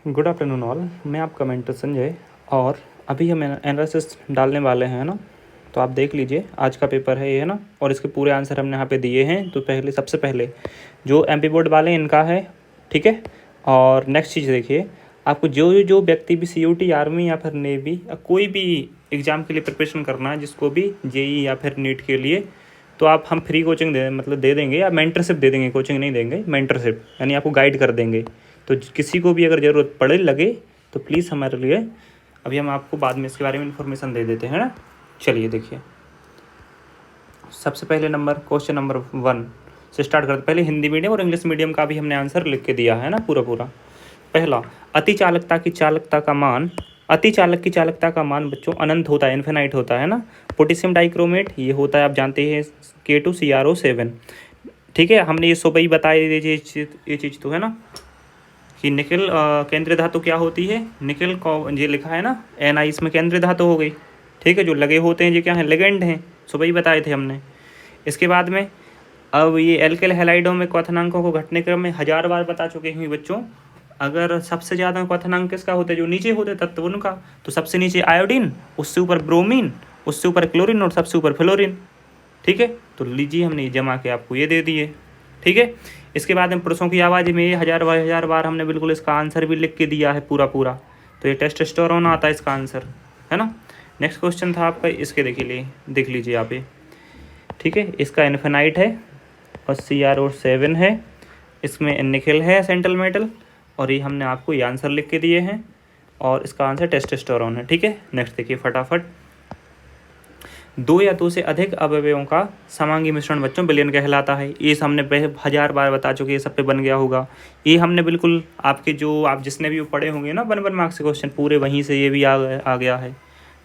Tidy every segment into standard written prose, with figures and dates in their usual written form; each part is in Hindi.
Good afternoon all. मैं आपका मेंटर संजय और अभी हम एनालिसिस डालने वाले हैं ना। तो आप देख लीजिए, आज का पेपर है ये, है ना। और इसके पूरे आंसर हमने यहाँ पे दिए हैं। तो सबसे पहले जो एमपी बोर्ड वाले हैं इनका है, ठीक है। और नेक्स्ट चीज़ देखिए, आपको जो व्यक्ति भी सीयूटी, आर्मी या फिर नेवी या कोई भी एग्ज़ाम के लिए प्रिपरेशन करना है, जिसको भी जेई या फिर नीट के लिए, तो हम फ्री कोचिंग दे देंगे या मेंटरशिप दे देंगे। कोचिंग नहीं देंगे, मेंटरशिप, यानी आपको गाइड कर देंगे। तो किसी को भी अगर ज़रूरत पड़े लगे तो प्लीज़ हमारे लिए, अभी हम आपको बाद में इसके बारे में इन्फॉर्मेशन दे देते हैं ना। चलिए देखिए, सबसे पहले क्वेश्चन नंबर 1 से स्टार्ट करते। पहले हिंदी मीडियम और इंग्लिश मीडियम का भी हमने आंसर लिख के दिया है ना, पूरा। पहला, अति चालकता की चालकता का मान बच्चों अनंत होता है, इन्फिनाइट होता है ना। पोटेशियम डाइक्रोमेट ये होता है, आप जानते हैं, K2CrO7, ठीक है। हमने ये सुबह ही बताया, ये चीज़ तो है ना कि निकल केंद्रीय धातु क्या होती है, निकल को ये लिखा है ना Ni, इसमें केंद्रीय धातु हो गई, ठीक है। जो लगे होते हैं ये क्या है, लिगेंड हैं, सुबह ही बताए थे हमने। इसके बाद में अब ये एल्किल हैलाइडों में क्वथनांकों को घटने क्रम में 1000 बार बता चुके हैं बच्चों। अगर सबसे ज़्यादा क्वथनांक किसका होता है, जो नीचे होते तत्व उनका, तो सबसे नीचे आयोडीन, उससे ऊपर ब्रोमीन, उससे ऊपर क्लोरीन और सबसे ऊपर फ्लोरीन, ठीक है। तो लीजिए, हमने जमा के आपको ये दे दिए, ठीक है। इसके बाद में पुरुषों की आवाज़ में ये 1000 बार हमने बिल्कुल इसका आंसर भी लिख के दिया है पूरा। तो ये टेस्टोस्टेरोन आता है इसका आंसर, है ना। नेक्स्ट क्वेश्चन था आपका, इसके देख लीजिए आप, ये ठीक है। इसका इन्फिनाइट है और CrO7 है, इसमें निकल है सेंट्रल मेटल, और ये हमने आपको ये आंसर लिख के दिए हैं, और इसका आंसर टेस्टोस्टेरोन है, ठीक है। नेक्स्ट देखिए फटाफट, 2 या 2 से अधिक अवयवों का समांगी मिश्रण बच्चों बिलियन कहलाता है। ये हमने 1000 बार बता चुके, ये सब पे बन गया होगा। ये हमने बिल्कुल आपके आप जिसने भी पढ़े होंगे ना 1 मार्क्स के क्वेश्चन, पूरे वहीं से ये भी आ गया है।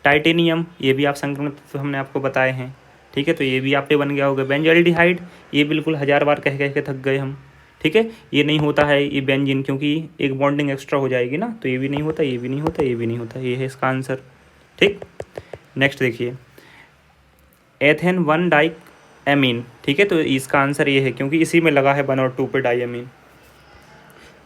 टाइटेनियम, ये भी आप संक्रमित तो हमने आपको बताए हैं, ठीक है। तो ये भी आप पे बन गया होगा। बेंजल्डिहाइड, ये बिल्कुल 1000 बार कह के थक गए हम, ठीक है। ये नहीं होता है ये बेंजीन, क्योंकि एक बॉन्डिंग एक्स्ट्रा हो जाएगी ना, तो ये भी नहीं होता, ये भी नहीं होता, ये भी नहीं होता, ये है इसका आंसर, ठीक। नेक्स्ट देखिए, एथेन 1 डाइक एमीन, ठीक है। तो इसका आंसर ये है, क्योंकि इसी में लगा है 1 और 2 पे डाइएमीन।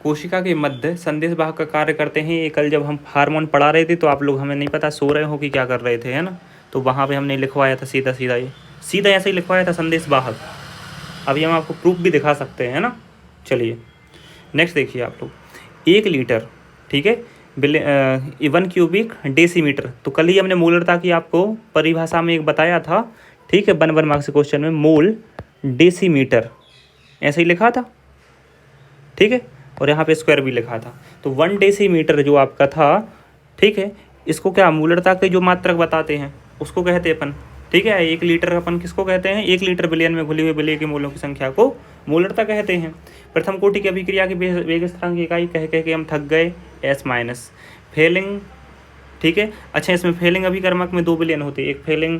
कोशिका के मध्य संदेश वाहक का कार्य करते हैं। ये कल जब हम हार्मोन पढ़ा रहे थे तो आप लोग, हमें नहीं पता सो रहे हो कि क्या कर रहे थे, है ना। तो वहाँ पे हमने लिखवाया था सीधा ऐसे ही लिखवाया था, संदेश वाहक। अभी हम आपको प्रूफ भी दिखा सकते हैं, है ना। चलिए नेक्स्ट देखिए आप लोग, 1 लीटर, ठीक है, 1 क्यूबिक डेसीमीटर। तो कल ही हमने मोलरता की आपको परिभाषा में एक बताया था, ठीक है। 1 मार्क्स क्वेश्चन में मोल डेसीमीटर ऐसे ही लिखा था, ठीक है। और यहाँ पे स्क्वायर भी लिखा था। तो 1 डेसीमीटर जो आपका था, ठीक है, इसको क्या मोलरता के जो मात्रक बताते हैं उसको कहते हैं अपन, ठीक है। 1 लीटर अपन किसको कहते हैं, 1 लीटर बिलियन में घुले हुए विलय के मोलों की संख्या को मोलरता कहते हैं। प्रथम कोटि की अभिक्रिया की वेग स्थिरांक की इकाई कह के हम थक गए, S-। फेलिंग, ठीक है। अच्छा, इसमें फेलिंग अभिकर्मक में 2 बिलियन होते हैं, एक फेलिंग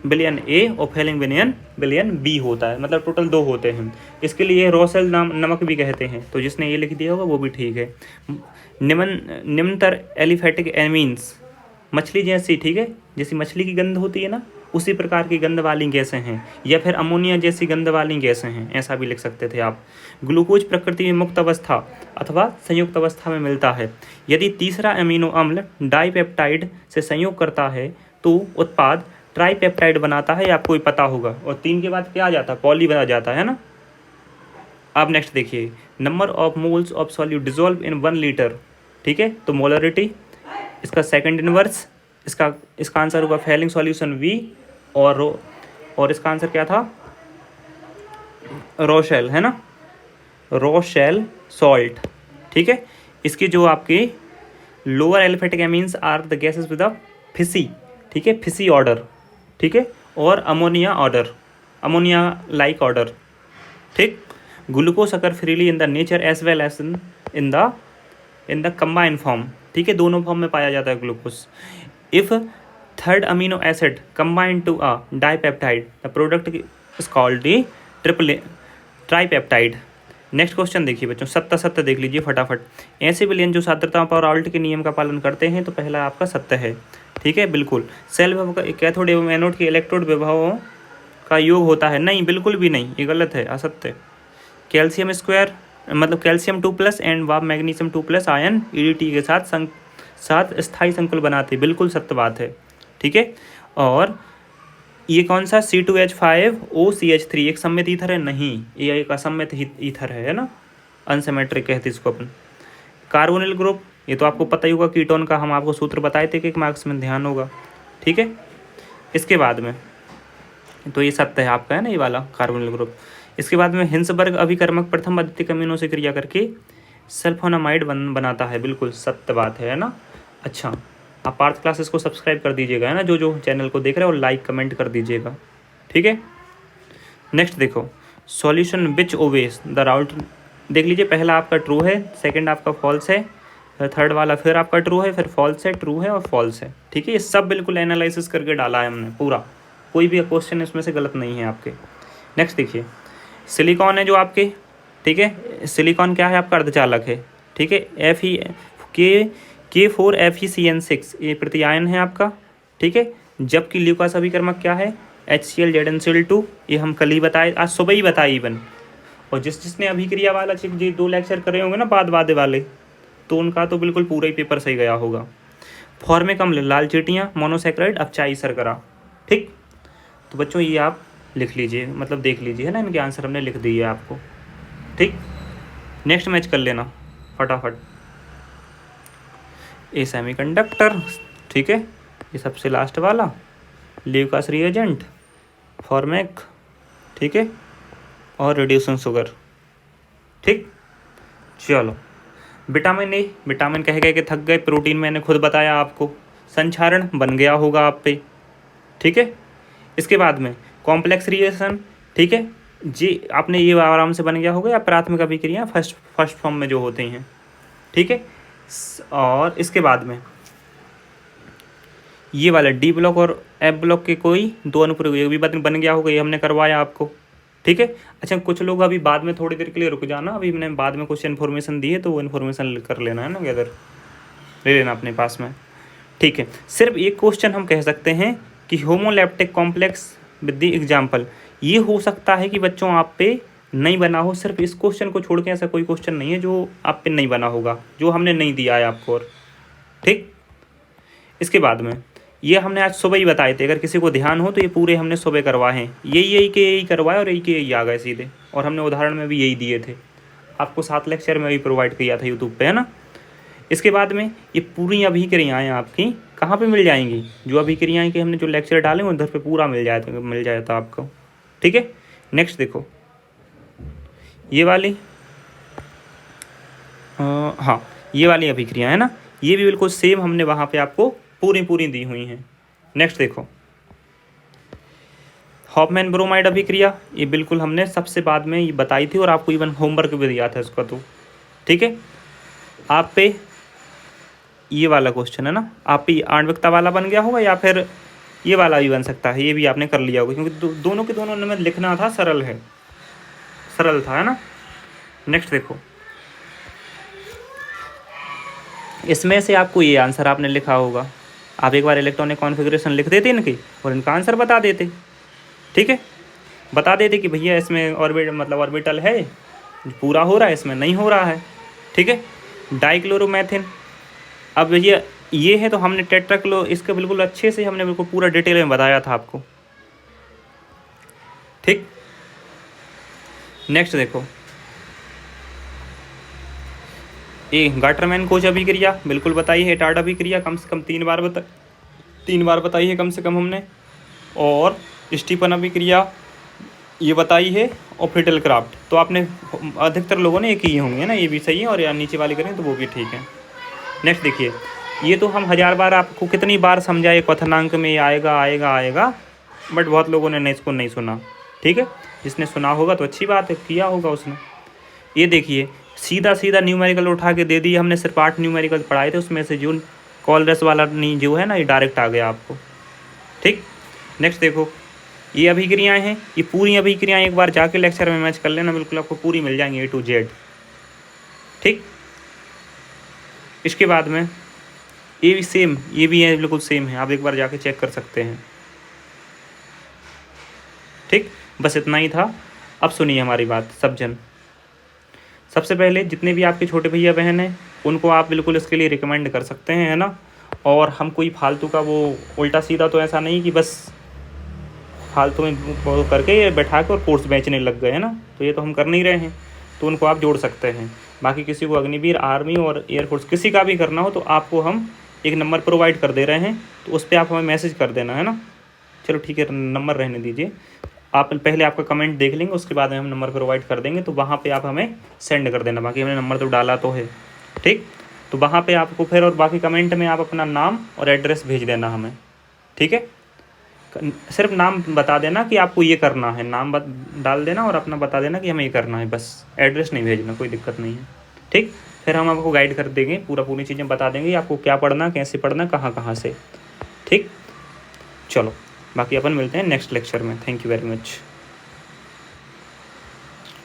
बिलियन A और फेलिंग बिलियन B होता है, मतलब टोटल 2 होते हैं। इसके लिए रोसेल नमक भी कहते हैं। तो जिसने ये लिख दिया होगा वो भी ठीक है। निम्नतर एलिफेटिक एमीन्स, मछली जैसी, ठीक है, जैसी मछली की गंध होती है ना, उसी प्रकार की गंध वाली गैसें हैं, या फिर अमोनिया जैसी गंध वाली गैसें हैं, ऐसा भी लिख सकते थे आप। ग्लूकोज प्रकृति में मुक्त अवस्था अथवा संयुक्त अवस्था में मिलता है। यदि तीसरा अमीनो अम्ल डाइपेप्टाइड से संयोग करता है तो उत्पाद ट्राइपेप्टाइड बनाता है, आपको ही पता होगा। और 3 के बाद क्या आ जाता है, पॉली बना जाता है ना। अब नेक्स्ट देखिए, number of moles of solute dissolve in 1 litre, ठीक है। तो मोलरिटी, इसका सेकंड इनवर्स, इसका आंसर होगा फेलिंग सॉल्यूशन V, और इसका आंसर क्या था, रोशेल, है ना, रोशेल सॉल्ट, ठीक है। इसके जो आपके lower aliphatic amines are the gases with a fishy, ठीक है, फिसी ऑर्डर, ठीक है, और ammonia odour, ammonia like odour, ठीक। Glucose occur freely in the nature as well as in the combined form, ठीक है, दोनों फॉर्म में पाया जाता है glucose. If third amino acid combined to a dipeptide, the product is called the tripeptide. Next question देखिए बच्चों, 7 देख लीजिए फटाफट। ऐसे विलयन जो सान्द्रता पर राल्ट के नियम का पालन करते हैं, तो पहला आपका 7 है, ठीक है, बिल्कुल। सेल विभव का कैथोड एवं एनोड के इलेक्ट्रोड विभवों का योग होता है, नहीं, बिल्कुल भी नहीं, ये गलत है, असत्य। कैल्शियम स्क्वायर मतलब कैल्शियम 2+ एंड व मैग्नीशियम 2+ आयन EDT के साथ स्थायी संकुल बनाते हैं, बिल्कुल सत्य बात है। ठीक है, और ये कौन सा C2H5OCH3 एक सममित ईथर है? नहीं, ये एक असममित ईथर है ना, अनसिमेट्रिक कहते हैं इसको अपन। कार्बोनिल ग्रुप, ये तो आपको पता ही होगा, कीटोन का हम आपको सूत्र बताए थे कि एक मार्क्स में ध्यान होगा। ठीक है, इसके बाद में तो ये सत्य है आपका, है ना, ये वाला कार्बोनिल ग्रुप। इसके बाद में हिंसबर्ग अभिकर्मक प्रथम अद्वितीय अमीनों से क्रिया करके सल्फोनामाइड बनाता है, बिल्कुल सत्य बात है ना। अच्छा, आप पार्थ क्लासेस को सब्सक्राइब कर दीजिएगा, है ना, जो जो चैनल को देख रहे हैं, और लाइक कमेंट कर दीजिएगा। ठीक है, नेक्स्ट देखो, सॉल्यूशन विच ओवेज द राउट। देख लीजिए, पहला आपका ट्रू है, सेकंड आपका फॉल्स है, थर्ड वाला फिर आपका ट्रू है, फिर फॉल्स है, ट्रू है और फॉल्स है। ठीक है, ये सब बिल्कुल एनालिसिस करके डाला है हमने पूरा, कोई भी क्वेश्चन इसमें से गलत नहीं है आपके। नेक्स्ट देखिए, सिलिकॉन है जो आपके, ठीक है, सिलिकॉन क्या है आपका? अर्धचालक है। ठीक है, K4FeCN6 ये प्रतिआयन है आपका। ठीक है, जबकि ल्यूकास अभिकर्मक क्या है? HCl-ZnCl2, ये हम कल ही बताए, आज सुबह ही बताए इवन। और जिसने अभिक्रिया वाला जी 2 लेक्चर करे होंगे ना बाद वाले, तो उनका तो बिल्कुल पूरा ही पेपर सही गया होगा। फॉर्मिक अम्ल, लाल चींटियाँ, मोनोसैकेराइड, अपचाई शर्करा। ठीक, तो बच्चों ये आप लिख लीजिए, मतलब देख लीजिए, है ना, इनके आंसर हमने लिख दिए आपको। ठीक, नेक्स्ट मैच कर लेना फटाफट। ए सेमीकंडक्टर, ठीक है, ये सबसे लास्ट वाला, ल्यूकास रिएजेंट, फॉर्मेक, ठीक है, और रिड्यूसिंग शुगर। ठीक, चलो, विटामिन ए, विटामिन कह के थक गए, प्रोटीन मैंने खुद बताया आपको, संक्षारण बन गया होगा आप पे। ठीक है, इसके बाद में कॉम्प्लेक्स रिएक्शन, ठीक है जी, आपने ये आराम से बन गया होगा, या प्राथमिक अभिक्रिया फर्स्ट फॉर्म में जो होते हैं। ठीक है, और इसके बाद में ये वाला डी ब्लॉक और एफ ब्लॉक के कोई 2 अनुप्रयोग भी बन गया होगा, ये हमने करवाया आपको। ठीक है, अच्छा, कुछ लोग अभी बाद में थोड़ी देर के लिए रुक जाना, अभी मैंने बाद में कुछ इन्फॉर्मेशन दी है, तो वो इन्फॉर्मेशन कर लेना, है ना, गैदर ले लेना अपने पास में। ठीक है, सिर्फ एक क्वेश्चन हम कह सकते हैं कि homoleptic complex with the example, ये हो सकता है कि बच्चों आप पे नहीं बना हो, सिर्फ इस क्वेश्चन को छोड़ के ऐसा कोई क्वेश्चन नहीं है जो आप पे नहीं बना होगा, जो हमने नहीं दिया है आपको। और ठीक, इसके बाद में ये हमने आज सुबह ही बताए थे, अगर किसी को ध्यान हो तो ये पूरे हमने सुबह करवाए हैं, यही करवाए और यही आ गए सीधे, और हमने उदाहरण में भी यही दिए थे आपको, 7 लेक्चर में भी प्रोवाइड किया था यूट्यूब पे, है ना। इसके बाद में ये पूरी अभिक्रियाएँ आपकी कहाँ पे मिल जाएंगी? जो अभिक्रियाएँ के हमने जो लेक्चर डाले उधर पे पूरा मिल जाता आपको। ठीक है, नेक्स्ट देखो, ये वाली हाँ, ये वाली अभिक्रिया है ना, ये भी बिल्कुल सेम हमने वहाँ पे आपको पूरी दी हुई हैं। नेक्स्ट देखो, हॉफमैन ब्रोमाइड अभिक्रिया, ये बिल्कुल हमने सबसे बाद में ये बताई थी, और आपको इवन होमवर्क भी दिया था इसका तो। ठीक है, आप पे ये वाला क्वेश्चन है ना, आप पे आणविकता वाला बन गया होगा, या फिर ये वाला भी बन सकता है, ये भी आपने कर लिया होगा, क्योंकि दोनों के दोनों में लिखना था, सरल था, है ना। नेक्स्ट देखो, इसमें से आपको ये आंसर आपने लिखा होगा, आप एक बार इलेक्ट्रॉनिक कॉन्फ़िगरेशन लिख देते इनकी और इनका आंसर बता देते। ठीक है, बता देते कि भैया इसमें ऑर्बिटल है, पूरा हो रहा है, इसमें नहीं हो रहा है। ठीक है, डाइक्लोरोमेथिन, अब भैया ये है तो हमने टेट्राक्लो, इसका बिल्कुल अच्छे से हमने बिल्कुल पूरा डिटेल में बताया था आपको। ठीक, नेक्स्ट देखो, ये गाटरमैन कोच अभिक्रिया बिल्कुल बताई है, टार्ड अभिक्रिया कम से कम 3 बार बताई है कम से कम हमने, और स्टीफन अभिक्रिया ये बताई है, और फ्रिटल क्राफ्ट तो आपने अधिकतर लोगों ने एक ही होंगे ना, ये भी सही है, और या नीचे वाली करें तो वो भी ठीक है। नेक्स्ट देखिए, ये तो हम 1000 बार आपको कितनी बार समझाए, क्वथनांक में आएगा, बट बहुत लोगों ने इसको नहीं सुना। ठीक है, जिसने सुना होगा तो अच्छी बात है, किया होगा उसने। ये देखिए, सीधा न्यूमेरिकल उठा के दे दिए हमने, सिर्फ 8 न्यूमेरिकल पढ़ाए थे, उसमें से जो कॉलरस वाला नहीं जो है ना, ये डायरेक्ट आ गया आपको। ठीक, नेक्स्ट देखो, ये अभिक्रियाएँ हैं, ये पूरी अभिक्रियाएँ एक बार जाके लेक्चर में मैच कर लेना, बिल्कुल आपको पूरी मिल जाएंगी A to Z। ठीक, इसके बाद में ये भी सेम, ये भी है, बिल्कुल सेम है, आप एक बार जाके चेक कर सकते हैं। ठीक, बस इतना ही था। अब सुनिए हमारी बात सब जन, सबसे पहले जितने भी आपके छोटे भैया बहन हैं उनको आप बिल्कुल इसके लिए रिकमेंड कर सकते हैं, है ना। और हम कोई फालतू का वो उल्टा सीधा तो ऐसा नहीं कि बस फालतू में वो करके बैठा के और कोर्स बेचने लग गए, है ना। तो ये तो हम कर नहीं रहे हैं, तो उनको आप जोड़ सकते हैं। बाकी किसी को अग्निवीर, आर्मी और एयरफोर्स किसी का भी करना हो तो आपको हम एक नंबर प्रोवाइड कर दे रहे हैं, तो उस पर आप हमें मैसेज कर देना, है ना। चलो ठीक है, नंबर रहने दीजिए, आप पहले आपका कमेंट देख लेंगे, उसके बाद में हम नंबर प्रोवाइड कर देंगे, तो वहाँ पे आप हमें सेंड कर देना। बाकी हमने नंबर तो डाला तो है, ठीक। तो वहाँ पे आपको फिर, और बाकी कमेंट में आप अपना नाम और एड्रेस भेज देना हमें, ठीक है। सिर्फ नाम बता देना कि आपको ये करना है, नाम डाल देना और अपना बता देना कि हमें ये करना है, बस एड्रेस नहीं भेजना, कोई दिक्कत नहीं है, ठीक। फिर हम आपको गाइड कर देंगे, पूरी चीज़ें बता देंगे आपको क्या पढ़ना, कैसे पढ़ना, कहाँ से, ठीक। चलो बाकी अपन मिलते हैं नेक्स्ट लेक्चर में। Thank you very much.